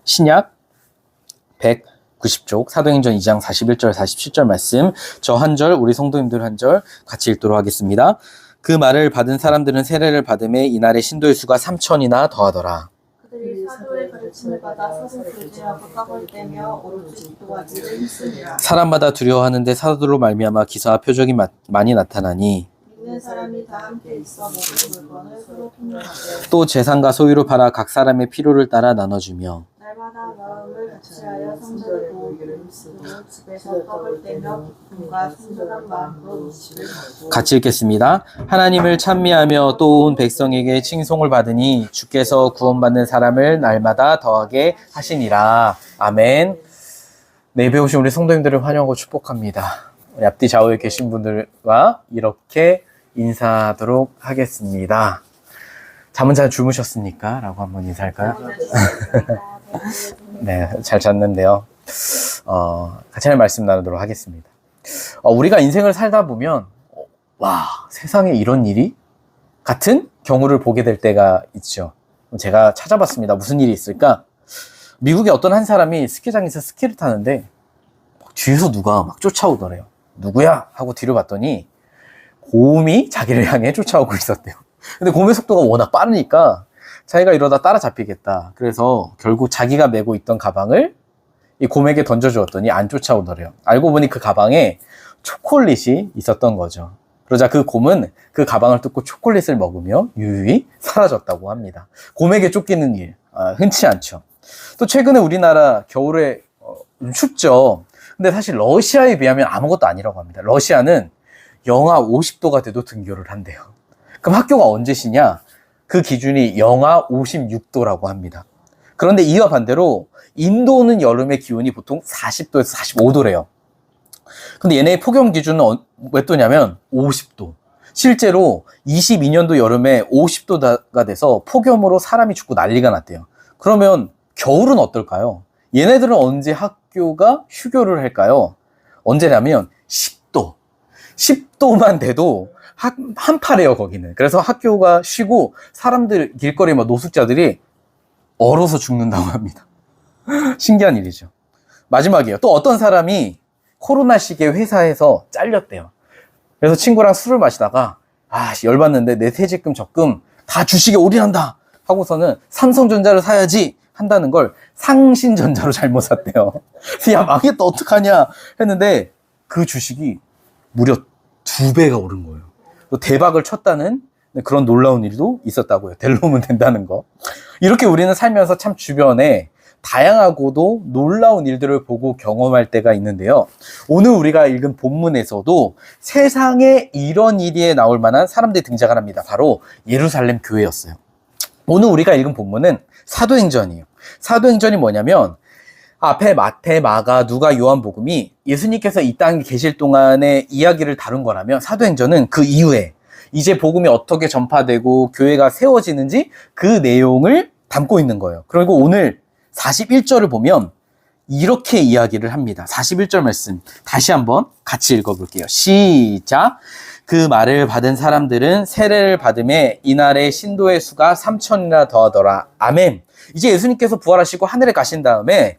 신약 190쪽 사도행전 2장 41절 47절 말씀, 저 한 절, 우리 성도님들 한 절 같이 읽도록 하겠습니다. 그 말을 받은 사람들은 세례를 받음에 이날의 신도의 수가 3천이나 더하더라. 그들이 사도의 가르침을 받아 서서 교제하고 떡을 떼며 오로지 기도하기를 힘쓰니라. 사람마다 두려워하는데 사도들로 말미암아 기사와 표적이 많이 나타나니 믿는 사람이 다 함께 있어 모든 물건을 서로 통용하되 또 재산과 소유를 팔아 각 사람의 필요를 따라 나눠주며 날마다 마음을 같이하여 성전에 모이기를 힘쓰고 집에서 떡을 떼며 기쁨과 순전한 마음으로 음식을 먹고. 같이 읽겠습니다. 하나님을 찬미하며 또 온 백성에게 칭송을 받으니 주께서 구원받는 사람을 날마다 더하게 하시니라. 아멘. 네, 배우신 우리 성도님들을 환영하고 축복합니다. 우리 앞뒤 좌우에 계신 분들과 이렇게 인사하도록 하겠습니다. 잠은 잘 주무셨습니까? 라고 한번 인사할까요? 네, 잘 잤는데요. 같이 하는 말씀 나누도록 하겠습니다. 우리가 인생을 살다 보면 와, 세상에 이런 일이? 같은 경우를 보게 될 때가 있죠. 제가 찾아봤습니다. 무슨 일이 있을까? 미국의 어떤 한 사람이 스키장에서 스키를 타는데 뒤에서 누가 막 쫓아오더래요. 누구야? 하고 뒤로 봤더니 곰이 자기를 향해 쫓아오고 있었대요. 근데 곰의 속도가 워낙 빠르니까 자기가 이러다 따라잡히겠다. 그래서 결국 자기가 메고 있던 가방을 이 곰에게 던져주었더니 안 쫓아오더래요. 알고 보니 그 가방에 초콜릿이 있었던 거죠. 그러자 그 곰은 그 가방을 뜯고 초콜릿을 먹으며 유유히 사라졌다고 합니다. 곰에게 쫓기는 일, 흔치 않죠. 또 최근에 우리나라 겨울에 춥죠. 근데 사실 러시아에 비하면 아무것도 아니라고 합니다. 러시아는 영하 50도가 돼도 등교를 한대요. 그럼 학교가 언제 쉬냐? 그 기준이 영하 56도라고 합니다. 그런데 이와 반대로 인도는 여름의 기온이 보통 40도에서 45도래요. 근데 얘네의 폭염 기준은 몇 도냐면 50도. 실제로 22년도 여름에 50도가 돼서 폭염으로 사람이 죽고 난리가 났대요. 그러면 겨울은 어떨까요? 얘네들은 언제 학교가 휴교를 할까요? 언제냐면 10도. 10도만 돼도 한파래요, 거기는. 그래서 학교가 쉬고 사람들, 길거리 노숙자들이 얼어서 죽는다고 합니다. 신기한 일이죠. 마지막이에요. 또 어떤 사람이 코로나 시기에 회사에서 잘렸대요. 그래서 친구랑 술을 마시다가 열받는데 내 퇴직금 적금 다 주식에 올인한다 하고서는 삼성전자를 사야지 한다는 걸 상신전자로 잘못 샀대요. 야, 망했다, 어떡하냐 했는데 그 주식이 무려 2배가 오른 거예요. 또 대박을 쳤다는 그런 놀라운 일도 있었다고요. 델로면 된다는 거. 이렇게 우리는 살면서 참 주변에 다양하고도 놀라운 일들을 보고 경험할 때가 있는데요. 오늘 우리가 읽은 본문에서도 세상에 이런 일이 나올 만한 사람들이 등장을 합니다. 바로 예루살렘 교회였어요. 오늘 우리가 읽은 본문은 사도행전이에요. 사도행전이 뭐냐면 앞에 마태, 마가, 누가, 요한복음이 예수님께서 이 땅에 계실 동안의 이야기를 다룬 거라면 사도행전은 그 이후에 이제 복음이 어떻게 전파되고 교회가 세워지는지 그 내용을 담고 있는 거예요. 그리고 오늘 41절을 보면 이렇게 이야기를 합니다. 41절 말씀 다시 한번 같이 읽어볼게요. 시작! 그 말을 받은 사람들은 세례를 받음에 이날의 신도의 수가 3천이나 더하더라. 아멘. 이제 예수님께서 부활하시고 하늘에 가신 다음에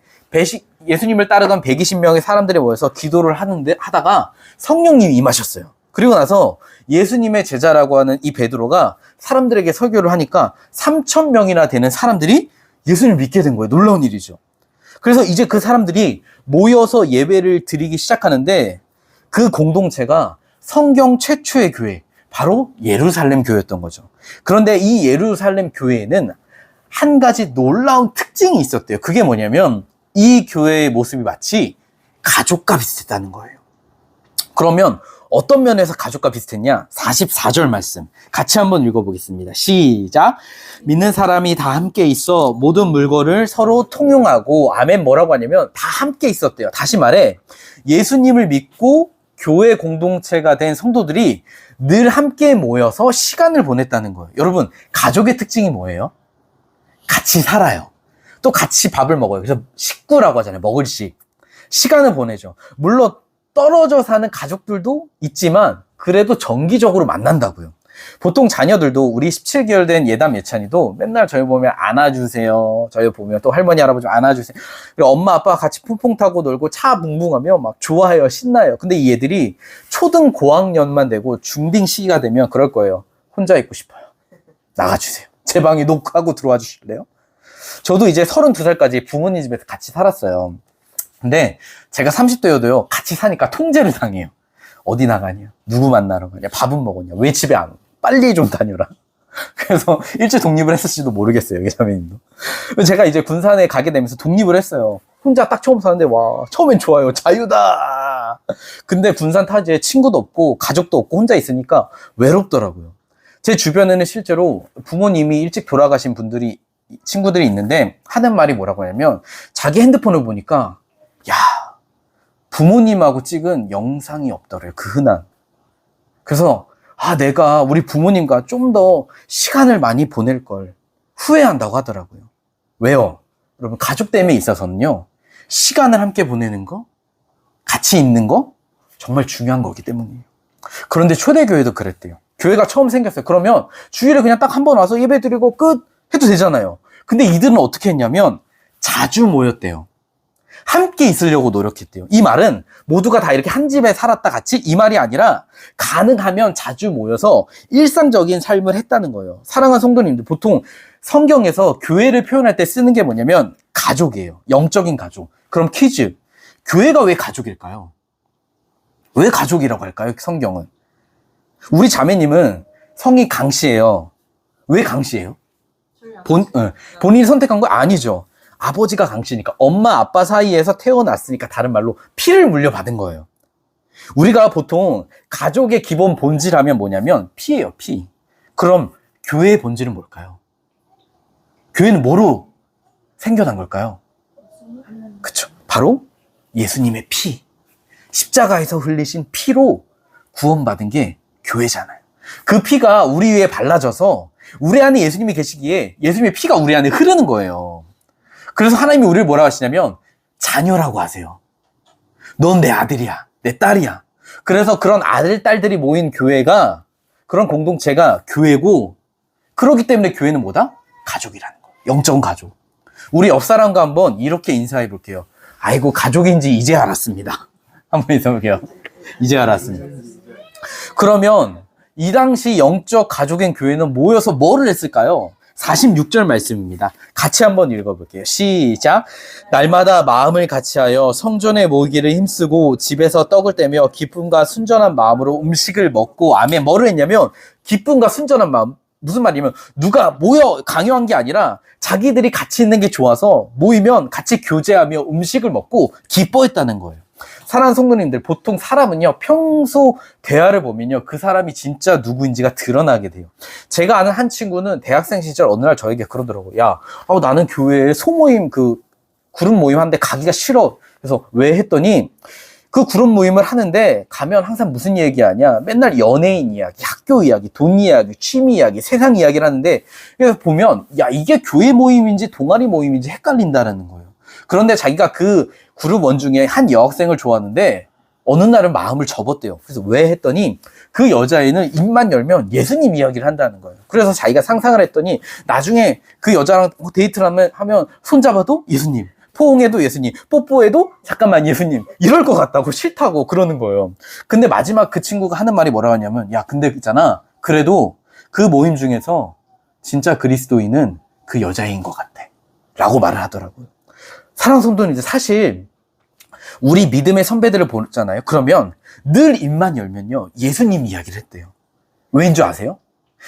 예수님을 따르던 120명의 사람들이 모여서 기도를 하다가 성령님이 임하셨어요. 그리고 나서 예수님의 제자라고 하는 이 베드로가 사람들에게 설교를 하니까 3,000명이나 되는 사람들이 예수님을 믿게 된 거예요. 놀라운 일이죠. 그래서 이제 그 사람들이 모여서 예배를 드리기 시작하는데 그 공동체가 성경 최초의 교회, 바로 예루살렘 교회였던 거죠. 그런데 이 예루살렘 교회에는 한 가지 놀라운 특징이 있었대요. 그게 뭐냐면 이 교회의 모습이 마치 가족과 비슷했다는 거예요. 그러면 어떤 면에서 가족과 비슷했냐? 44절 말씀 같이 한번 읽어보겠습니다. 시작! 믿는 사람이 다 함께 있어 모든 물건을 서로 통용하고, 아멘. 뭐라고 하냐면 다 함께 있었대요. 다시 말해 예수님을 믿고 교회 공동체가 된 성도들이 늘 함께 모여서 시간을 보냈다는 거예요. 여러분, 가족의 특징이 뭐예요? 같이 살아요. 또 같이 밥을 먹어요. 그래서 식구라고 하잖아요. 먹을 식. 시간을 보내죠. 물론 떨어져 사는 가족들도 있지만 그래도 정기적으로 만난다고요. 보통 자녀들도 우리 17개월 된 예담 예찬이도 맨날 저희 보면 안아주세요. 저희 보면 또 할머니 할아버지 안아주세요. 그리고 엄마 아빠가 같이 퐁퐁 타고 놀고 차 붕붕하면 막 좋아해요. 신나요. 근데 이 애들이 초등 고학년만 되고 중딩 시기가 되면 그럴 거예요. 혼자 있고 싶어요. 나가주세요. 제 방에 녹화하고 들어와 주실래요? 저도 이제 32살까지 부모님 집에서 같이 살았어요. 근데 제가 30대여도요, 같이 사니까 통제를 당해요. 어디 나가냐? 누구 만나러 가냐? 밥은 먹었냐? 왜 집에 안 와? 빨리 좀 다녀라. 그래서 일찍 독립을 했을지도 모르겠어요, 예자매님도. 제가 이제 군산에 가게 되면서 독립을 했어요. 혼자 딱 처음 사는데, 와, 처음엔 좋아요. 자유다! 근데 군산 타지에 친구도 없고, 가족도 없고, 혼자 있으니까 외롭더라고요. 제 주변에는 실제로 부모님이 일찍 돌아가신 분들이, 친구들이 있는데, 하는 말이 뭐라고 하냐면, 자기 핸드폰을 보니까, 야, 부모님하고 찍은 영상이 없더래요. 그 흔한. 그래서 내가 우리 부모님과 좀 더 시간을 많이 보낼 걸 후회한다고 하더라고요. 왜요? 여러분, 가족 됨에 있어서는요, 시간을 함께 보내는 거, 같이 있는 거 정말 중요한 거기 때문이에요. 그런데 초대교회도 그랬대요. 교회가 처음 생겼어요. 그러면 주일에 그냥 딱 한 번 와서 예배 드리고 끝 해도 되잖아요. 근데 이들은 어떻게 했냐면 자주 모였대요. 함께 있으려고 노력했대요. 이 말은 모두가 다 이렇게 한 집에 살았다 같이 이 말이 아니라 가능하면 자주 모여서 일상적인 삶을 했다는 거예요. 사랑하는 성도님들, 보통 성경에서 교회를 표현할 때 쓰는 게 뭐냐면 가족이에요. 영적인 가족. 그럼 퀴즈. 교회가 왜 가족일까요? 왜 가족이라고 할까요? 성경은. 우리 자매님은 성이 강씨예요. 왜 강씨예요? 본인이 선택한 거 아니죠. 아버지가 강씨니까 엄마 아빠 사이에서 태어났으니까 다른 말로 피를 물려받은 거예요. 우리가 보통 가족의 기본 본질하면 뭐냐면 피예요, 피. 그럼 교회의 본질은 뭘까요? 교회는 뭐로 생겨난 걸까요? 그쵸. 바로 예수님의 피. 십자가에서 흘리신 피로 구원받은 게 교회잖아요. 그 피가 우리 위에 발라져서 우리 안에 예수님이 계시기에 예수님의 피가 우리 안에 흐르는 거예요. 그래서 하나님이 우리를 뭐라고 하시냐면 자녀라고 하세요. 넌 내 아들이야, 내 딸이야. 그래서 그런 아들, 딸들이 모인 교회가, 그런 공동체가 교회고, 그렇기 때문에 교회는 뭐다? 가족이라는 거. 영적인 가족. 우리 옆 사람과 한번 이렇게 인사해 볼게요. 아이고, 가족인지 이제 알았습니다. 한번 인사해 볼게요. 이제 알았습니다. 그러면 이 당시 영적 가족인 교회는 모여서 뭐를 했을까요? 46절 말씀입니다. 같이 한번 읽어볼게요. 시작. 날마다 마음을 같이하여 성전에 모이기를 힘쓰고 집에서 떡을 떼며 기쁨과 순전한 마음으로 음식을 먹고, 아멘. 뭐를 했냐면 기쁨과 순전한 마음. 무슨 말이냐면 누가 모여 강요한 게 아니라 자기들이 같이 있는 게 좋아서 모이면 같이 교제하며 음식을 먹고 기뻐했다는 거예요. 사랑하는 성도님들, 보통 사람은요, 평소 대화를 보면요, 그 사람이 진짜 누구인지가 드러나게 돼요. 제가 아는 한 친구는 대학생 시절 어느 날 저에게 그러더라고요. 야, 나는 교회에 소모임, 그룹 모임 하는데 가기가 싫어. 그래서 왜 했더니, 그 그룹 모임을 하는데 가면 항상 무슨 얘기하냐? 맨날 연예인 이야기, 학교 이야기, 돈 이야기, 취미 이야기, 세상 이야기를 하는데, 그래서 보면, 야, 이게 교회 모임인지 동아리 모임인지 헷갈린다라는 거예요. 그런데 자기가 그 그룹 원 중에 한 여학생을 좋아하는데 어느 날은 마음을 접었대요. 그래서 왜 했더니 그 여자애는 입만 열면 예수님 이야기를 한다는 거예요. 그래서 자기가 상상을 했더니 나중에 그 여자랑 데이트를 하면 손잡아도 예수님, 포옹해도 예수님, 뽀뽀해도 잠깐만 예수님, 이럴 것 같다고, 싫다고 그러는 거예요. 근데 마지막 그 친구가 하는 말이 뭐라고 하냐면, 야, 근데 있잖아, 그래도 그 모임 중에서 진짜 그리스도인은 그 여자애인 것 같아 라고 말을 하더라고요. 사랑하는 성도님들, 사실 우리 믿음의 선배들을 보잖아요. 그러면 늘 입만 열면요, 예수님 이야기를 했대요. 왜인 줄 아세요?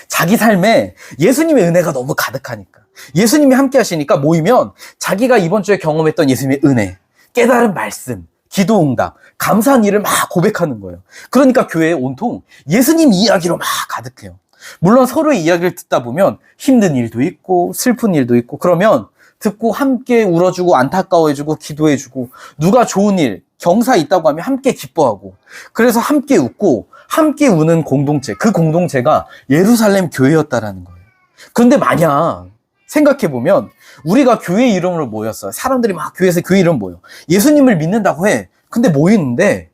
자기 삶에 예수님의 은혜가 너무 가득하니까, 예수님이 함께 하시니까 모이면 자기가 이번 주에 경험했던 예수님의 은혜, 깨달은 말씀, 기도 응답, 감사한 일을 막 고백하는 거예요. 그러니까 교회에 온통 예수님 이야기로 막 가득해요. 물론 서로의 이야기를 듣다 보면 힘든 일도 있고 슬픈 일도 있고, 그러면 듣고 함께 울어주고 안타까워해주고 기도해주고, 누가 좋은 일, 경사 있다고 하면 함께 기뻐하고, 그래서 함께 웃고 함께 우는 공동체, 그 공동체가 예루살렘 교회였다라는 거예요. 그런데 만약 생각해보면 우리가 교회 이름으로 모였어요. 사람들이 막 교회에서 교회 이름 모여, 예수님을 믿는다고 해. 근데 모이는데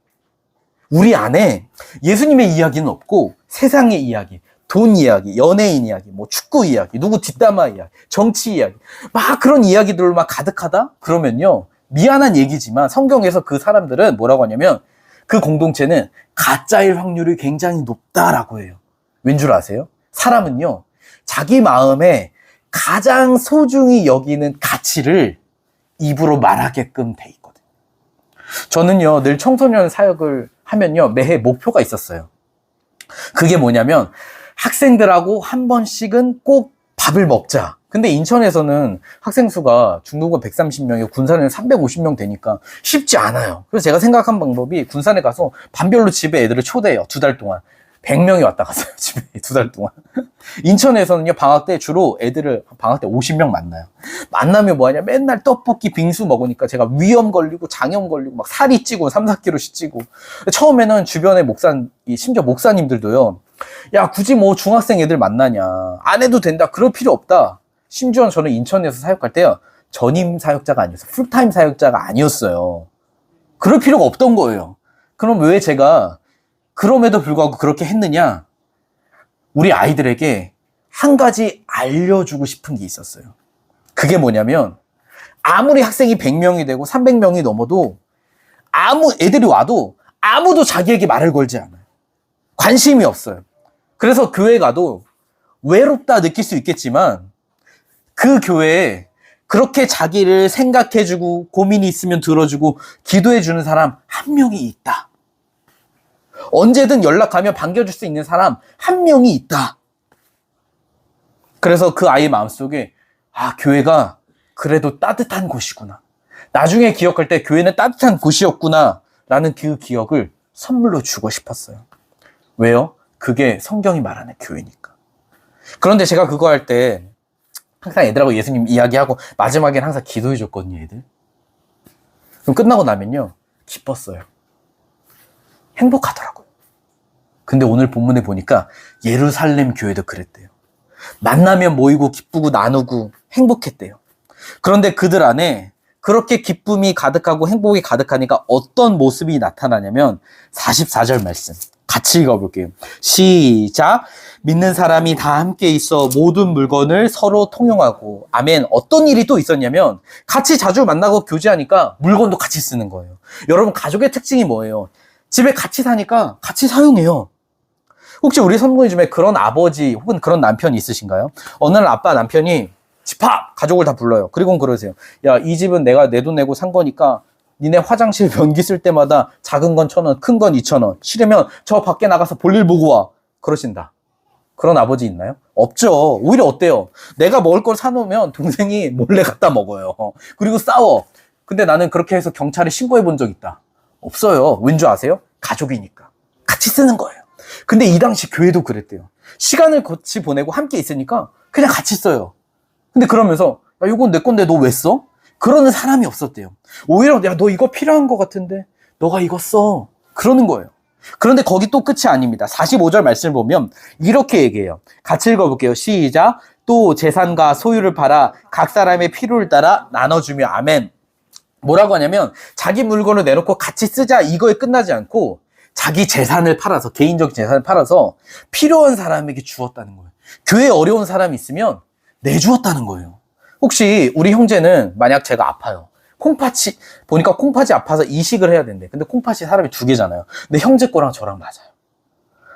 우리 안에 예수님의 이야기는 없고 세상의 이야기, 돈 이야기, 연예인 이야기, 뭐 축구 이야기, 누구 뒷담화 이야기, 정치 이야기, 막 그런 이야기들로 막 가득하다? 그러면요, 미안한 얘기지만 성경에서 그 사람들은 뭐라고 하냐면 그 공동체는 가짜일 확률이 굉장히 높다라고 해요. 왠 줄 아세요? 사람은요, 자기 마음에 가장 소중히 여기는 가치를 입으로 말하게끔 돼 있거든요. 저는요, 늘 청소년 사역을 하면요, 매해 목표가 있었어요. 그게 뭐냐면 학생들하고 한 번씩은 꼭 밥을 먹자. 근데 인천에서는 학생 수가 중등부 130명이고 군산에는 350명 되니까 쉽지 않아요. 그래서 제가 생각한 방법이 군산에 가서 반별로 집에 애들을 초대해요. 2달 동안. 100명이 왔다 갔어요. 집에 2달 동안. 인천에서는요, 방학 때 주로 애들을 방학 때 50명 만나요. 만나면 뭐하냐, 맨날 떡볶이 빙수 먹으니까 제가 위염 걸리고 장염 걸리고 막 살이 찌고 3, 4kg씩 찌고. 처음에는 주변에 심지어 목사님들도요, 야, 굳이 뭐 중학생 애들 만나냐, 안 해도 된다, 그럴 필요 없다. 심지어 저는 인천에서 사역할 때요, 전임 사역자가 아니었어요. 풀타임 사역자가 아니었어요. 그럴 필요가 없던 거예요. 그럼 왜 제가 그럼에도 불구하고 그렇게 했느냐? 우리 아이들에게 한 가지 알려주고 싶은 게 있었어요. 그게 뭐냐면 아무리 학생이 100명이 되고 300명이 넘어도 애들이 와도 아무도 자기에게 말을 걸지 않아요. 관심이 없어요. 그래서 교회 가도 외롭다 느낄 수 있겠지만 그 교회에 그렇게 자기를 생각해주고 고민이 있으면 들어주고 기도해주는 사람 한 명이 있다. 언제든 연락하면 반겨줄 수 있는 사람 한 명이 있다. 그래서 그 아이의 마음속에 교회가 그래도 따뜻한 곳이구나. 나중에 기억할 때 교회는 따뜻한 곳이었구나 라는 그 기억을 선물로 주고 싶었어요. 왜요? 그게 성경이 말하는 교회니까. 그런데 제가 그거 할 때 항상 애들하고 예수님 이야기하고 마지막에는 항상 기도해 줬거든요, 애들. 그럼 끝나고 나면요, 기뻤어요. 행복하더라고요. 근데 오늘 본문에 보니까 예루살렘 교회도 그랬대요. 만나면 모이고 기쁘고 나누고 행복했대요. 그런데 그들 안에 그렇게 기쁨이 가득하고 행복이 가득하니까 어떤 모습이 나타나냐면 44절 말씀 같이 읽어볼게요. 시작. 믿는 사람이 다 함께 있어 모든 물건을 서로 통용하고. 아멘. 어떤 일이 또 있었냐면 같이 자주 만나고 교제하니까 물건도 같이 쓰는 거예요. 여러분, 가족의 특징이 뭐예요? 집에 같이 사니까 같이 사용해요. 혹시 우리 선생님 중에 그런 아버지 혹은 그런 남편이 있으신가요? 어느 날 아빠 남편이 집합! 가족을 다 불러요. 그리고 그러세요. 야, 이 집은 내가 내 돈 내고 산 거니까 니네 화장실 변기 쓸 때마다 작은 건 1,000원, 큰 건 2,000원. 싫으면 저 밖에 나가서 볼일 보고 와. 그러신다. 그런 아버지 있나요? 없죠. 오히려 어때요? 내가 먹을 걸 사놓으면 동생이 몰래 갖다 먹어요. 그리고 싸워. 근데 나는 그렇게 해서 경찰에 신고해 본 적 있다. 없어요. 왠 줄 아세요? 가족이니까. 같이 쓰는 거예요. 근데 이 당시 교회도 그랬대요. 시간을 같이 보내고 함께 있으니까 그냥 같이 써요. 근데 그러면서 야, 이건 내 건데 너 왜 써? 그러는 사람이 없었대요. 오히려 야, 너 이거 필요한 것 같은데 너가 이거 써. 그러는 거예요. 그런데 거기 또 끝이 아닙니다. 45절 말씀을 보면 이렇게 얘기해요. 같이 읽어볼게요. 시작. 또 재산과 소유를 팔아 각 사람의 필요를 따라 나눠주며. 아멘. 뭐라고 하냐면 자기 물건을 내놓고 같이 쓰자 이거에 끝나지 않고 자기 재산을 팔아서, 개인적 재산을 팔아서 필요한 사람에게 주었다는 거예요. 교회에 어려운 사람이 있으면 내주었다는 거예요. 혹시 우리 형제는 만약 제가 아파요. 보니까 콩팥이 아파서 이식을 해야 된대. 근데 콩팥이 사람이 2개잖아요. 근데 형제 거랑 저랑 맞아요.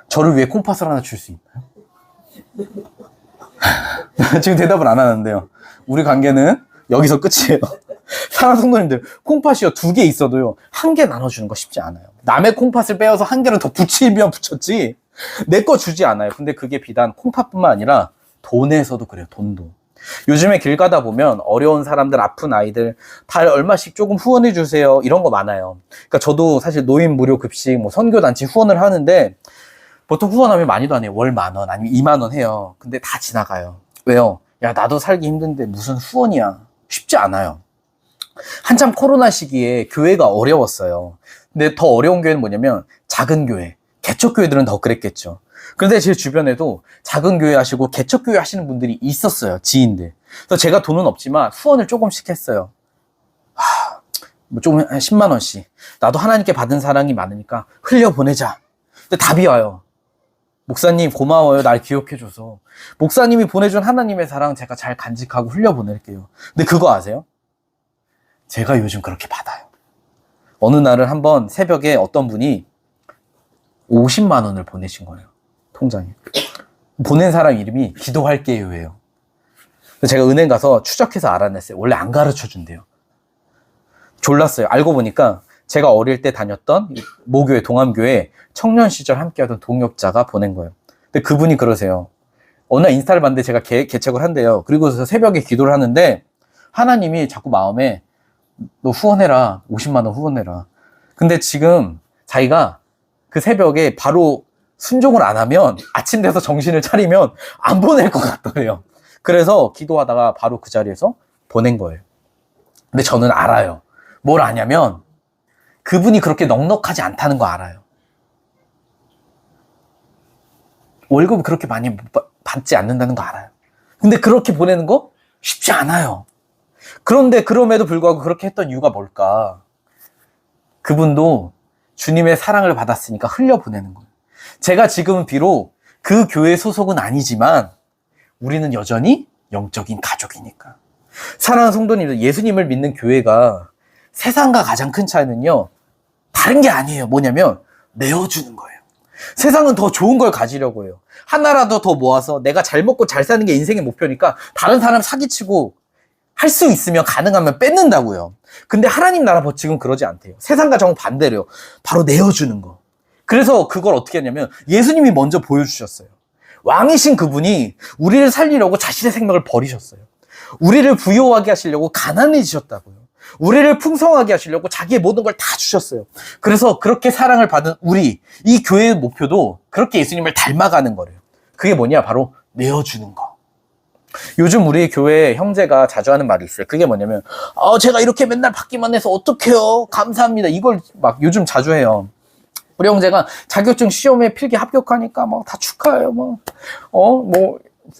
저를 위해 콩팥을 하나 줄 수 있나요? 지금 대답을 안 하는데요. 우리 관계는 여기서 끝이에요. 사랑하는 성도님들, 콩팥이요 2개 있어도요 1개 나눠주는 거 쉽지 않아요. 남의 콩팥을 빼어서 1개를 더 붙이면 붙였지 내 거 주지 않아요. 근데 그게 비단 콩팥뿐만 아니라 돈에서도 그래요. 돈도. 요즘에 길 가다 보면 어려운 사람들, 아픈 아이들 달 얼마씩 조금 후원해 주세요 이런 거 많아요. 그러니까 저도 사실 노인 무료 급식, 뭐 선교단체 후원을 하는데 보통 후원하면 많이도 안 해요. 월 10,000원 아니면 20,000원 해요. 근데 다 지나가요. 왜요? 야, 나도 살기 힘든데 무슨 후원이야. 쉽지 않아요. 한참 코로나 시기에 교회가 어려웠어요. 근데 더 어려운 교회는 뭐냐면 작은 교회, 개척교회들은 더 그랬겠죠. 그런데 제 주변에도 작은 교회 하시고 개척교회 하시는 분들이 있었어요. 지인들. 그래서 제가 돈은 없지만 후원을 조금씩 했어요. 뭐 조금 한 10만 원씩. 나도 하나님께 받은 사랑이 많으니까 흘려보내자. 근데 답이 와요. 목사님 고마워요. 날 기억해줘서. 목사님이 보내준 하나님의 사랑 제가 잘 간직하고 흘려보낼게요. 근데 그거 아세요? 제가 요즘 그렇게 받아요. 어느 날은 한번 새벽에 어떤 분이 50만 원을 보내신 거예요. 통장에. 보낸 사람 이름이 기도할게요예요. 제가 은행 가서 추적해서 알아냈어요. 원래 안 가르쳐 준대요. 졸랐어요. 알고 보니까 제가 어릴 때 다녔던 모교회, 동암교회 청년 시절 함께하던 동역자가 보낸 거예요. 근데 그분이 그러세요. 어느 날 인스타를 봤는데 제가 개척을 한대요. 그리고서 새벽에 기도를 하는데 하나님이 자꾸 마음에 너 후원해라. 50만 원 후원해라. 근데 지금 자기가 그 새벽에 바로 순종을 안 하면 아침 돼서 정신을 차리면 안 보낼 것 같더래요. 그래서 기도하다가 바로 그 자리에서 보낸 거예요. 근데 저는 알아요. 뭘 아냐면 그분이 그렇게 넉넉하지 않다는 거 알아요. 월급을 그렇게 많이 받지 않는다는 거 알아요. 근데 그렇게 보내는 거 쉽지 않아요. 그런데 그럼에도 불구하고 그렇게 했던 이유가 뭘까? 그분도 주님의 사랑을 받았으니까 흘려보내는 거예요. 제가 지금은 비록 그 교회 소속은 아니지만 우리는 여전히 영적인 가족이니까. 사랑하는 성도님들, 예수님을 믿는 교회가 세상과 가장 큰 차이는요, 다른 게 아니에요. 뭐냐면 내어주는 거예요. 세상은 더 좋은 걸 가지려고 해요. 하나라도 더 모아서 내가 잘 먹고 잘 사는 게 인생의 목표니까 다른 사람 사기치고 할 수 있으면 가능하면 뺏는다고요. 근데 하나님 나라 법칙은 그러지 않대요. 세상과 정반대로요. 바로 내어주는 거. 그래서 그걸 어떻게 했냐면 예수님이 먼저 보여주셨어요. 왕이신 그분이 우리를 살리려고 자신의 생명을 버리셨어요. 우리를 부요하게 하시려고 가난해지셨다고요. 우리를 풍성하게 하시려고 자기의 모든 걸 다 주셨어요. 그래서 그렇게 사랑을 받은 우리, 이 교회의 목표도 그렇게 예수님을 닮아가는 거래요. 그게 뭐냐? 바로 내어주는 거. 요즘 우리 교회 형제가 자주 하는 말이 있어요. 그게 뭐냐면 제가 이렇게 맨날 받기만 해서 어떡해요? 감사합니다. 이걸 막 요즘 자주 해요. 우리 형제가 자격증 시험에 필기 합격하니까 막 다 축하해요.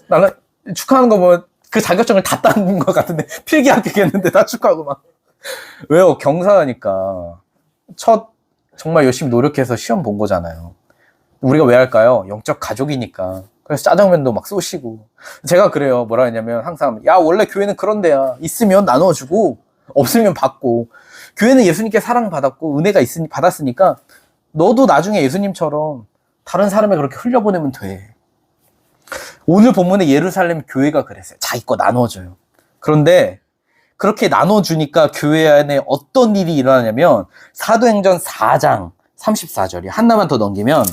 나는 축하하는 거 보면 그 자격증을 다 딴 것 같은데 필기 합격했는데 다 축하하고 막. 왜요? 경사하니까. 정말 열심히 노력해서 시험 본 거잖아요. 우리가 왜 할까요? 영적 가족이니까. 그래서 짜장면도 막 쏘시고. 제가 그래요. 뭐라 했냐면 항상, 야, 원래 교회는 그런 데야. 있으면 나눠주고, 없으면 받고. 교회는 예수님께 사랑받았고, 은혜가 받았으니까, 너도 나중에 예수님처럼 다른 사람에 그렇게 흘려보내면 돼. 오늘 본문의 예루살렘 교회가 그랬어요. 자기 거 나눠줘요. 그런데, 그렇게 나눠주니까 교회 안에 어떤 일이 일어나냐면, 사도행전 4장 34절이 하나만 더 넘기면,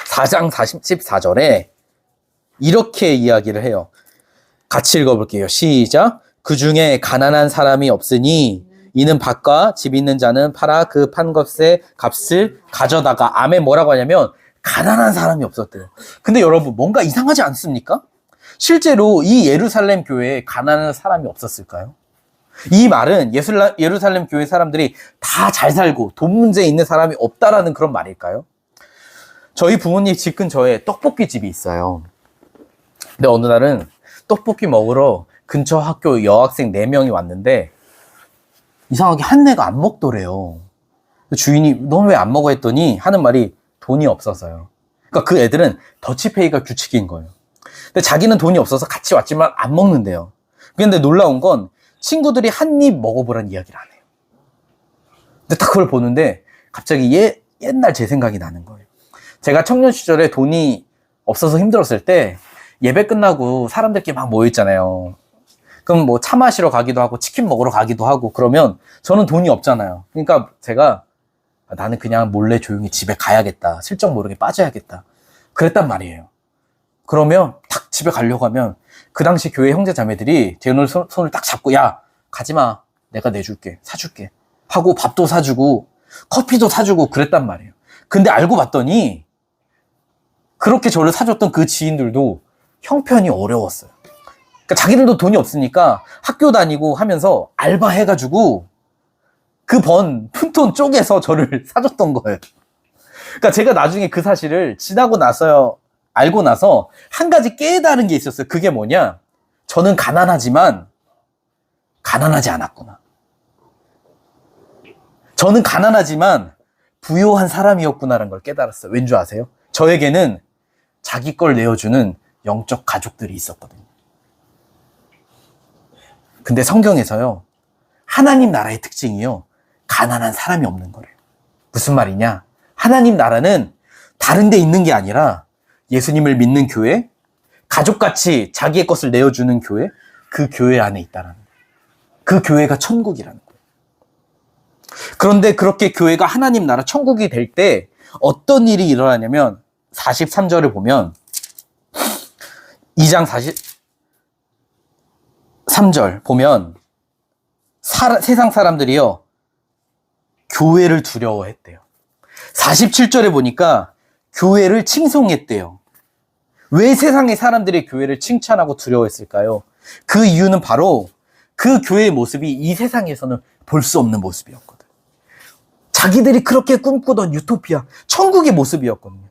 4장 34절에 이렇게 이야기를 해요. 같이 읽어볼게요. 시작. 그 중에 가난한 사람이 없으니 이는 밭과 집 있는 자는 팔아 그 판 것의 값을 가져다가. 아멘. 뭐라고 하냐면 가난한 사람이 없었대요. 근데 여러분 뭔가 이상하지 않습니까? 실제로 이 예루살렘 교회에 가난한 사람이 없었을까요? 이 말은 예루살렘 교회 사람들이 다 잘 살고 돈 문제 있는 사람이 없다라는 그런 말일까요? 저희 부모님 집 근처에 떡볶이 집이 있어요. 근데 어느 날은 떡볶이 먹으러 근처 학교 여학생 4명이 왔는데 이상하게 한 애가 안 먹더래요. 주인이 넌 왜 안 먹어 했더니 하는 말이 돈이 없어서요. 그러니까 그 애들은 더치페이가 규칙인 거예요. 근데 자기는 돈이 없어서 같이 왔지만 안 먹는데요. 근데 놀라운 건 친구들이 한 입 먹어보라는 이야기를 안 해요. 근데 딱 그걸 보는데 갑자기 옛날 제 생각이 나는 거예요. 제가 청년 시절에 돈이 없어서 힘들었을 때 예배 끝나고 사람들끼리 막 모여있잖아요. 그럼 뭐 차 마시러 가기도 하고 치킨 먹으러 가기도 하고 그러면 저는 돈이 없잖아요. 그러니까 제가 나는 그냥 몰래 조용히 집에 가야겠다. 슬쩍 모르게 빠져야겠다. 그랬단 말이에요. 그러면 딱 집에 가려고 하면 그 당시 교회 형제 자매들이 제 손을 딱 잡고 야 가지마. 내가 내줄게. 사줄게. 하고 밥도 사주고 커피도 사주고 그랬단 말이에요. 근데 알고 봤더니 그렇게 저를 사줬던 그 지인들도 형편이 어려웠어요. 그러니까 자기들도 돈이 없으니까 학교 다니고 하면서 알바 해가지고 그 번 푼돈 쪼개서 저를 사줬던 거예요. 그러니까 제가 나중에 그 사실을 알고 나서 한 가지 깨달은 게 있었어요. 그게 뭐냐? 저는 가난하지만 가난하지 않았구나. 저는 가난하지만 부요한 사람이었구나라는 걸 깨달았어요. 왠 줄 아세요? 저에게는 자기 걸 내어주는 영적 가족들이 있었거든요. 근데 성경에서요, 하나님 나라의 특징이요, 가난한 사람이 없는 거래요. 무슨 말이냐? 하나님 나라는 다른 데 있는 게 아니라 예수님을 믿는 교회, 가족같이 자기의 것을 내어주는 교회, 그 교회 안에 있다라는 거예요. 그 교회가 천국이라는 거예요. 그런데 그렇게 교회가 하나님 나라 천국이 될 때 어떤 일이 일어나냐면 43절을 보면 2장 43절 보면 세상 사람들이요, 교회를 두려워했대요. 47절에 보니까 교회를 칭송했대요. 왜 세상의 사람들이 교회를 칭찬하고 두려워했을까요? 그 이유는 바로 그 교회의 모습이 이 세상에서는 볼 수 없는 모습이었거든. 자기들이 그렇게 꿈꾸던 유토피아, 천국의 모습이었거든요.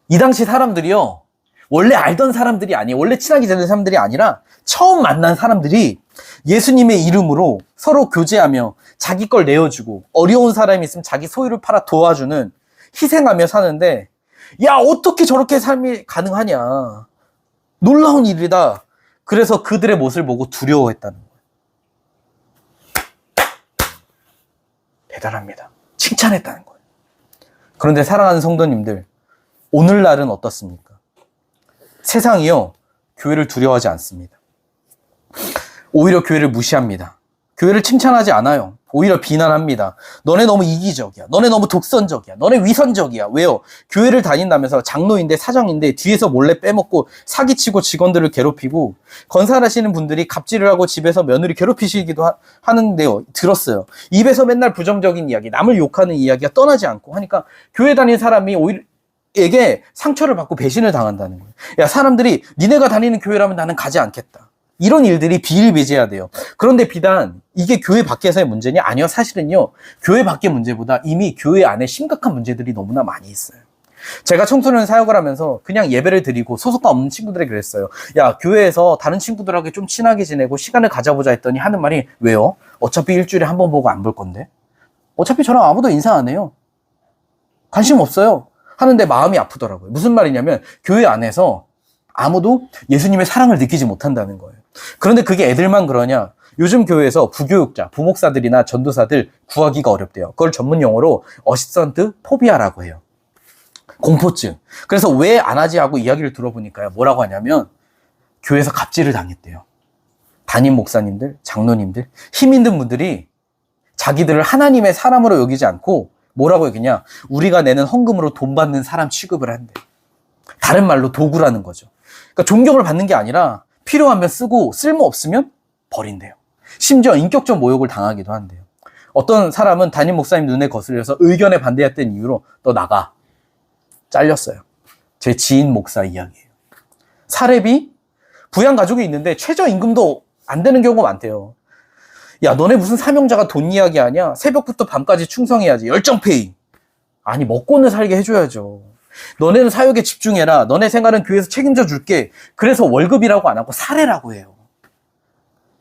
이 당시 사람들이요, 원래 알던 사람들이 아니에요. 원래 친하게 지내는 사람들이 아니라 처음 만난 사람들이 예수님의 이름으로 서로 교제하며 자기 걸 내어주고 어려운 사람이 있으면 자기 소유를 팔아 도와주는, 희생하며 사는데, 야, 어떻게 저렇게 삶이 가능하냐. 놀라운 일이다. 그래서 그들의 모습을 보고 두려워했다는 거예요. 대단합니다. 칭찬했다는 거예요. 그런데 사랑하는 성도님들, 오늘날은 어떻습니까? 세상이요, 교회를 두려워하지 않습니다. 오히려 교회를 무시합니다. 교회를 칭찬하지 않아요. 오히려 비난합니다. 너네 너무 이기적이야. 너네 너무 독선적이야. 너네 위선적이야. 왜요? 교회를 다닌다면서 장로인데 사장인데 뒤에서 몰래 빼먹고 사기치고 직원들을 괴롭히고, 건설하시는 분들이 갑질을 하고 집에서 며느리 괴롭히시기도 하는데요. 들었어요. 입에서 맨날 부정적인 이야기, 남을 욕하는 이야기가 떠나지 않고 하니까 교회 다니는 사람이 오히려 에게 상처를 받고 배신을 당한다는 거예요. 야, 사람들이 니네가 다니는 교회라면 나는 가지 않겠다. 이런 일들이 비일비재해야. 그런데 비단 이게 교회 밖에서의 문제냐? 아니요. 사실은요, 교회 밖의 문제보다 이미 교회 안에 심각한 문제들이 너무나 많이 있어요. 제가 청소년 사역을 하면서 그냥 예배를 드리고 소속감 없는 친구들에게 그랬어요. 야, 교회에서 다른 친구들하고 좀 친하게 지내고 시간을 가져보자 했더니 하는 말이, 왜요? 어차피 일주일에 한 번 보고 안 볼 건데? 어차피 저랑 아무도 인사 안 해요. 관심 없어요. 하는데 마음이 아프더라고요. 무슨 말이냐면 교회 안에서 아무도 예수님의 사랑을 느끼지 못한다는 거예요. 그런데 그게 애들만 그러냐? 요즘 교회에서 부교육자, 부목사들이나 전도사들 구하기가 어렵대요. 그걸 전문 용어로 어시스턴트 포비아라고 해요. 공포증. 그래서 왜 안 하지 하고 이야기를 들어보니까요, 뭐라고 하냐면 교회에서 갑질을 당했대요. 담임 목사님들, 장로님들, 힘 있는 분들이 자기들을 하나님의 사람으로 여기지 않고 뭐라고 여기냐? 우리가 내는 헌금으로 돈 받는 사람 취급을 한대. 다른 말로 도구라는 거죠. 그러니까 존경을 받는 게 아니라 필요하면 쓰고 쓸모 없으면 버린대요. 심지어 인격적 모욕을 당하기도 한대요. 어떤 사람은 담임 목사님 눈에 거슬려서 의견에 반대했던 이유로 너 나가. 잘렸어요. 제 지인 목사 이야기예요. 사례비? 부양가족이 있는데 최저임금도 안 되는 경우가 많대요. 야, 너네 무슨 사명자가 돈 이야기 하냐? 새벽부터 밤까지 충성해야지. 열정페이. 아니, 먹고는 살게 해줘야죠. 너네는 사역에 집중해라. 너네 생활은 교회에서 책임져 줄게. 그래서 월급이라고 안 하고 사례라고 해요.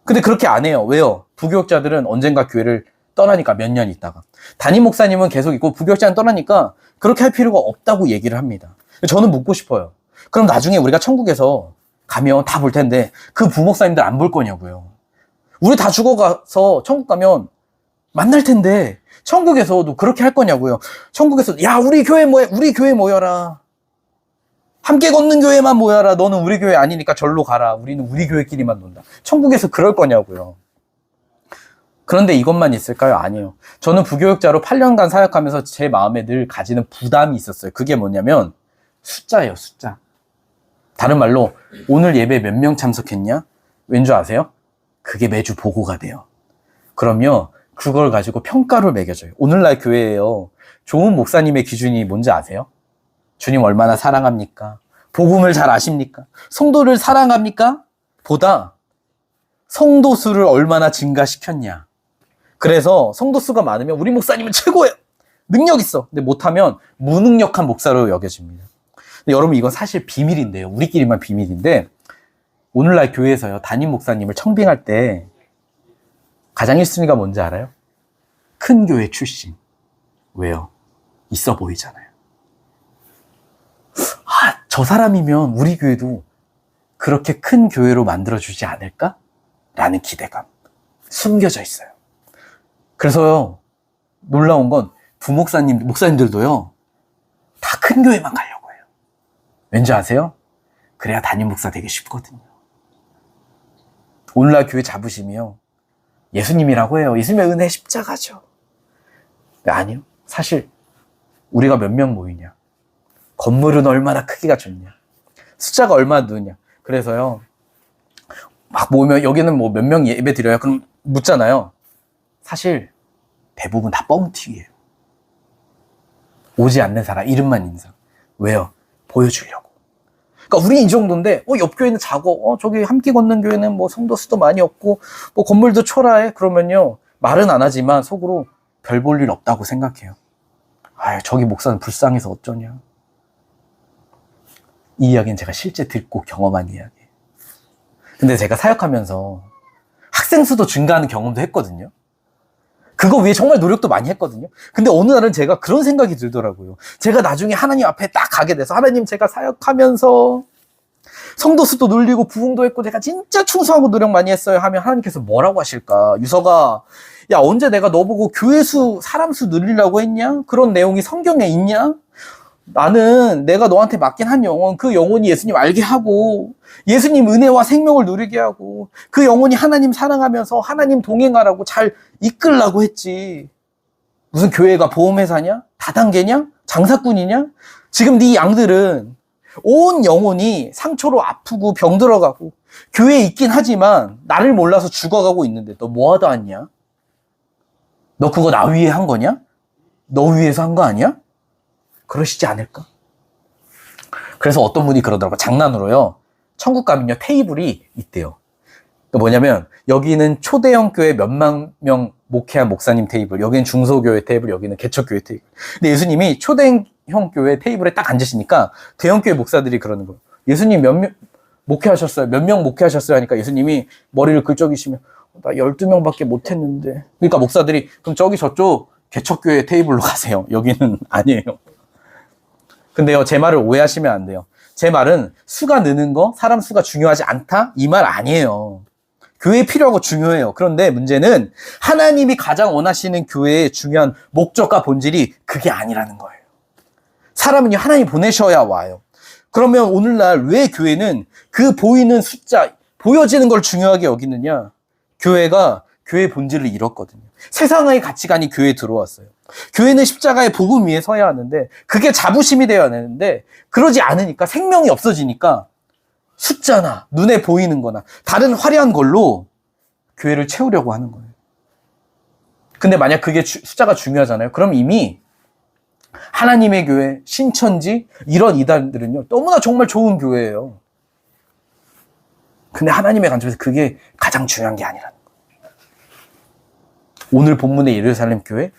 근데 그렇게 안 해요. 왜요? 부교육자들은 언젠가 교회를 떠나니까, 몇 년 있다가. 담임 목사님은 계속 있고 부교육자는 떠나니까 그렇게 할 필요가 없다고 얘기를 합니다. 저는 묻고 싶어요. 그럼 나중에 우리가 천국에서 가면 다 볼 텐데 그 부목사님들 안 볼 거냐고요. 우리 다 죽어가서 천국 가면 만날 텐데 천국에서도 그렇게 할 거냐고요. 천국에서 야, 우리 교회 모여라. 함께 걷는 교회만 모여라. 너는 우리 교회 아니니까 절로 가라. 우리는 우리 교회끼리만 논다. 천국에서 그럴 거냐고요. 그런데 이것만 있을까요? 아니에요. 저는 부교육자로 8년간 사역하면서 제 마음에 늘 가지는 부담이 있었어요. 그게 뭐냐면 숫자예요, 숫자. 다른 말로 오늘 예배 몇 명 참석했냐? 왠 줄 아세요? 그게 매주 보고가 돼요. 그럼요, 그걸 가지고 평가를 매겨줘요. 오늘날 교회에요, 좋은 목사님의 기준이 뭔지 아세요? 주님 얼마나 사랑합니까? 복음을 잘 아십니까? 성도를 사랑합니까? 보다 성도 수를 얼마나 증가시켰냐. 그래서 성도 수가 많으면 우리 목사님은 최고예요. 능력 있어. 근데 못하면 무능력한 목사로 여겨집니다. 근데 여러분, 이건 사실 비밀인데요. 우리끼리만 비밀인데, 오늘날 교회에서요, 담임 목사님을 청빙할 때 가장 1순위가 뭔지 알아요? 큰 교회 출신. 왜요? 있어 보이잖아요. 저 사람이면 우리 교회도 그렇게 큰 교회로 만들어주지 않을까? 라는 기대감 숨겨져 있어요. 그래서요, 놀라운 건 목사님들도요, 다 큰 교회만 가려고 해요. 왠지 아세요? 그래야 담임 목사 되기 쉽거든요. 오늘날 교회 자부심이요, 예수님이라고 해요. 예수님의 은혜 십자가죠. 아니요. 사실 우리가 몇 명 모이냐, 건물은 얼마나 크기가 좋냐, 숫자가 얼마나 느냐. 그래서요, 막 모이면 여기는 뭐 몇 명 예배 드려요? 그럼 묻잖아요. 사실 대부분 다 뻥튀기예요. 오지 않는 사람 이름만 인상. 왜요? 보여주려고. 그러니까 우리 이 정도인데 옆 교회는 작고 저기 함께 걷는 교회는 뭐 성도 수도 많이 없고 뭐 건물도 초라해. 그러면요, 말은 안 하지만 속으로 별 볼 일 없다고 생각해요. 저기 목사는 불쌍해서 어쩌냐. 이 이야기는 제가 실제 듣고 경험한 이야기예요. 근데 제가 사역하면서 학생 수도 증가하는 경험도 했거든요. 그거 위해 정말 노력도 많이 했거든요. 근데 어느 날은 제가 그런 생각이 들더라고요. 제가 나중에 하나님 앞에 딱 가게 돼서, 하나님, 제가 사역하면서 성도 수도 늘리고 부흥도 했고 제가 진짜 충성하고 노력 많이 했어요 하면 하나님께서 뭐라고 하실까? 유서가, 야, 언제 내가 너보고 교회 수, 사람 수 늘리려고 했냐? 그런 내용이 성경에 있냐? 나는 내가 너한테 맡긴 한 영혼, 그 영혼이 예수님 알게 하고 예수님 은혜와 생명을 누리게 하고 그 영혼이 하나님 사랑하면서 하나님 동행하라고 잘 이끌라고 했지. 무슨 교회가 보험회사냐? 다단계냐? 장사꾼이냐? 지금 네 양들은 온 영혼이 상처로 아프고 병들어가고 교회에 있긴 하지만 나를 몰라서 죽어가고 있는데 너 뭐하다 왔냐? 너 그거 나 위해 한 거냐? 너 위해서 한 거 아니야? 그러시지 않을까? 그래서 어떤 분이 그러더라고요. 장난으로요, 천국 가면요 테이블이 있대요. 그러니까 뭐냐면 여기는 초대형 교회 몇만 명 목회한 목사님 테이블, 여기는 중소교회 테이블, 여기는 개척교회 테이블. 근데 예수님이 초대형 교회 테이블에 딱 앉으시니까 대형교회 목사들이 그러는 거예요. 예수님 몇 명 목회하셨어요? 몇 명 목회하셨어요? 하니까 예수님이 머리를 긁적이시며 나 12명밖에 못했는데. 그러니까 목사들이 그럼 저기 저쪽 개척교회 테이블로 가세요. 여기는 아니에요. 근데요, 제 말을 오해하시면 안 돼요. 제 말은 수가 느는 거, 사람 수가 중요하지 않다? 이 말 아니에요. 교회 필요하고 중요해요. 그런데 문제는 하나님이 가장 원하시는 교회의 중요한 목적과 본질이 그게 아니라는 거예요. 사람은요, 하나님 보내셔야 와요. 그러면 오늘날 왜 교회는 그 보이는 숫자, 보여지는 걸 중요하게 여기느냐? 교회가 교회의 본질을 잃었거든요. 세상의 가치관이 교회에 들어왔어요. 교회는 십자가의 복음 위에 서야 하는데 그게 자부심이 되어야 하는데 그러지 않으니까, 생명이 없어지니까 숫자나 눈에 보이는 거나 다른 화려한 걸로 교회를 채우려고 하는 거예요. 근데 만약 그게 숫자가 중요하잖아요. 그럼 이미 하나님의 교회, 신천지 이런 이단들은요 너무나 정말 좋은 교회예요. 근데 하나님의 관점에서 그게 가장 중요한 게 아니라는 거예요. 오늘 본문의 예루살렘 교회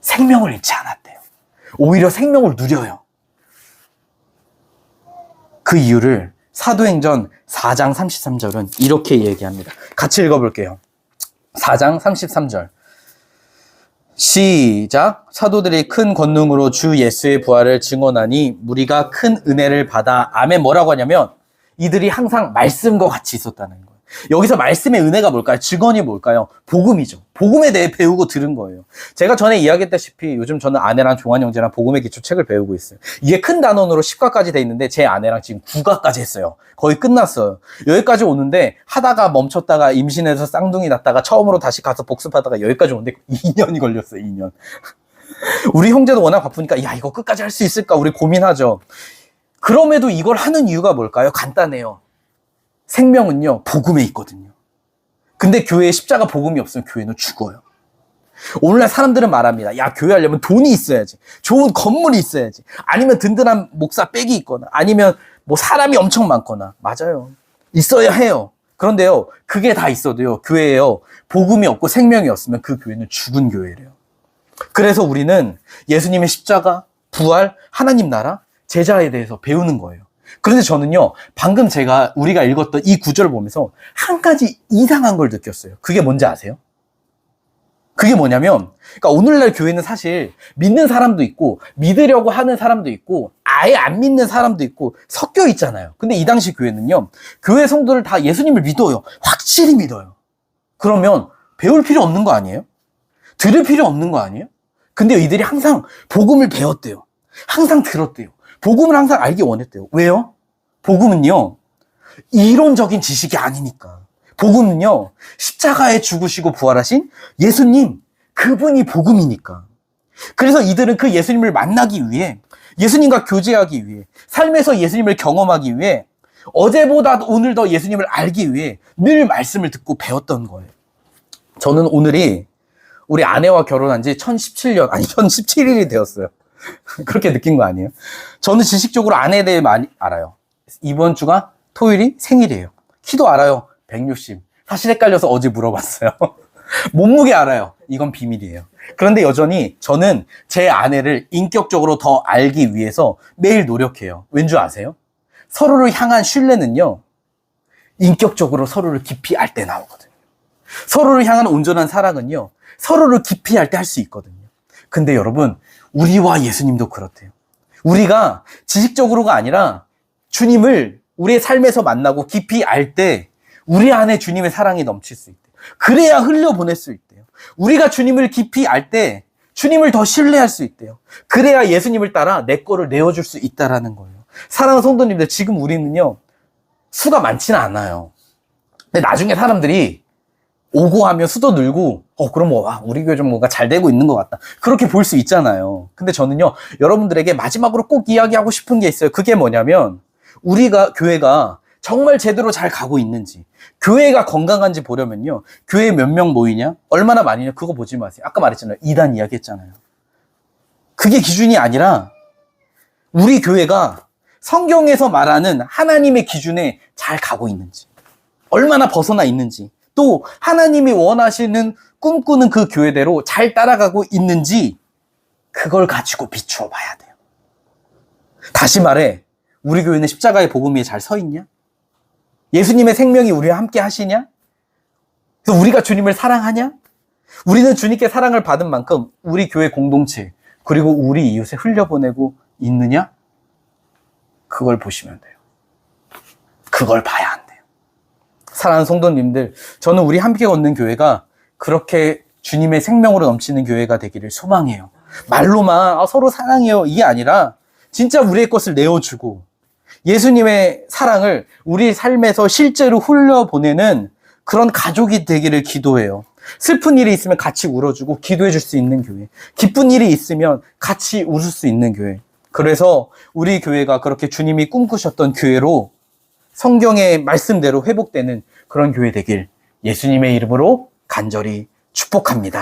생명을 잃지 않았대요. 오히려 생명을 누려요. 그 이유를 사도행전 4장 33절은 이렇게 얘기합니다. 같이 읽어볼게요. 4장 33절. 시작. 사도들이 큰 권능으로 주 예수의 부활을 증언하니 무리가 큰 은혜를 받아. 아멘. 뭐라고 하냐면 이들이 항상 말씀과 같이 있었다는 거예요. 여기서 말씀의 은혜가 뭘까요? 증언이 뭘까요? 복음이죠. 복음에 대해 배우고 들은 거예요. 제가 전에 이야기했다시피 요즘 저는 아내랑 종환 형제랑 복음의 기초 책을 배우고 있어요. 이게 큰 단원으로 10과까지 돼 있는데 제 아내랑 지금 9과까지 했어요. 거의 끝났어요. 여기까지 오는데 하다가 멈췄다가 임신해서 쌍둥이 났다가 처음으로 다시 가서 복습하다가 여기까지 오는데 2년이 걸렸어요. 2년. 우리 형제도 워낙 바쁘니까 야, 이거 끝까지 할 수 있을까? 우리 고민하죠. 그럼에도 이걸 하는 이유가 뭘까요? 간단해요. 생명은요, 복음에 있거든요. 근데 교회에 십자가 복음이 없으면 교회는 죽어요. 오늘날 사람들은 말합니다. 야, 교회 하려면 돈이 있어야지. 좋은 건물이 있어야지. 아니면 든든한 목사 백이 있거나, 아니면 뭐 사람이 엄청 많거나. 맞아요. 있어야 해요. 그런데요, 그게 다 있어도요, 교회에요, 복음이 없고 생명이 없으면 그 교회는 죽은 교회래요. 그래서 우리는 예수님의 십자가, 부활, 하나님 나라, 제자에 대해서 배우는 거예요. 그런데 저는요, 방금 우리가 읽었던 이 구절을 보면서 한 가지 이상한 걸 느꼈어요. 그게 뭔지 아세요? 그게 뭐냐면, 그러니까 오늘날 교회는 사실 믿는 사람도 있고, 믿으려고 하는 사람도 있고, 아예 안 믿는 사람도 있고, 섞여 있잖아요. 근데 이 당시 교회는요, 교회 성도를 다 예수님을 믿어요. 확실히 믿어요. 그러면 배울 필요 없는 거 아니에요? 들을 필요 없는 거 아니에요? 근데 이들이 항상 복음을 배웠대요. 항상 들었대요. 복음을 항상 알기 원했대요. 왜요? 복음은요, 이론적인 지식이 아니니까. 복음은요, 십자가에 죽으시고 부활하신 예수님, 그분이 복음이니까. 그래서 이들은 그 예수님을 만나기 위해, 예수님과 교제하기 위해, 삶에서 예수님을 경험하기 위해, 어제보다 오늘 더 예수님을 알기 위해 늘 말씀을 듣고 배웠던 거예요. 저는 오늘이 우리 아내와 결혼한 지 1017년, 아니 1017일이 되었어요. 그렇게 느낀 거 아니에요? 저는 지식적으로 아내에 대해 많이 알아요. 이번 주가 토요일이 생일이에요. 키도 알아요. 160. 사실 헷갈려서 어제 물어봤어요. 몸무게 알아요. 이건 비밀이에요. 그런데 여전히 저는 제 아내를 인격적으로 더 알기 위해서 매일 노력해요. 왠 줄 아세요? 서로를 향한 신뢰는요, 인격적으로 서로를 깊이 알 때 나오거든요. 서로를 향한 온전한 사랑은요, 서로를 깊이 알 때 할 수 있거든요. 근데 여러분, 우리와 예수님도 그렇대요. 우리가 지식적으로가 아니라 주님을 우리의 삶에서 만나고 깊이 알 때 우리 안에 주님의 사랑이 넘칠 수 있대요. 그래야 흘려보낼 수 있대요. 우리가 주님을 깊이 알 때 주님을 더 신뢰할 수 있대요. 그래야 예수님을 따라 내 거를 내어줄 수 있다라는 거예요. 사랑하는 성도님들, 지금 우리는요, 수가 많지는 않아요. 근데 나중에 사람들이 오고 하면 수도 늘고, 그럼 우리 교회 좀 뭔가 잘 되고 있는 것 같다. 그렇게 볼 수 있잖아요. 근데 저는요, 여러분들에게 마지막으로 꼭 이야기하고 싶은 게 있어요. 그게 뭐냐면, 교회가 정말 제대로 잘 가고 있는지, 교회가 건강한지 보려면요, 교회에 몇 명 모이냐, 얼마나 많이냐, 그거 보지 마세요. 아까 말했잖아요. 이단 이야기 했잖아요. 그게 기준이 아니라, 우리 교회가 성경에서 말하는 하나님의 기준에 잘 가고 있는지, 얼마나 벗어나 있는지, 또 하나님이 원하시는 꿈꾸는 그 교회대로 잘 따라가고 있는지, 그걸 가지고 비추어 봐야 돼요. 다시 말해, 우리 교회는 십자가의 복음 위에 잘 서 있냐? 예수님의 생명이 우리와 함께 하시냐? 그래서 우리가 주님을 사랑하냐? 우리는 주님께 사랑을 받은 만큼 우리 교회 공동체, 그리고 우리 이웃에 흘려보내고 있느냐? 그걸 보시면 돼요. 그걸 봐야 한대요. 사랑하는 성도님들, 저는 우리 함께 걷는 교회가 그렇게 주님의 생명으로 넘치는 교회가 되기를 소망해요. 말로만 서로 사랑해요, 이게 아니라 진짜 우리의 것을 내어주고 예수님의 사랑을 우리 삶에서 실제로 흘려보내는 그런 가족이 되기를 기도해요. 슬픈 일이 있으면 같이 울어주고 기도해 줄 수 있는 교회, 기쁜 일이 있으면 같이 웃을 수 있는 교회. 그래서 우리 교회가 그렇게 주님이 꿈꾸셨던 교회로 성경의 말씀대로 회복되는 그런 교회 되길 예수님의 이름으로 간절히 축복합니다.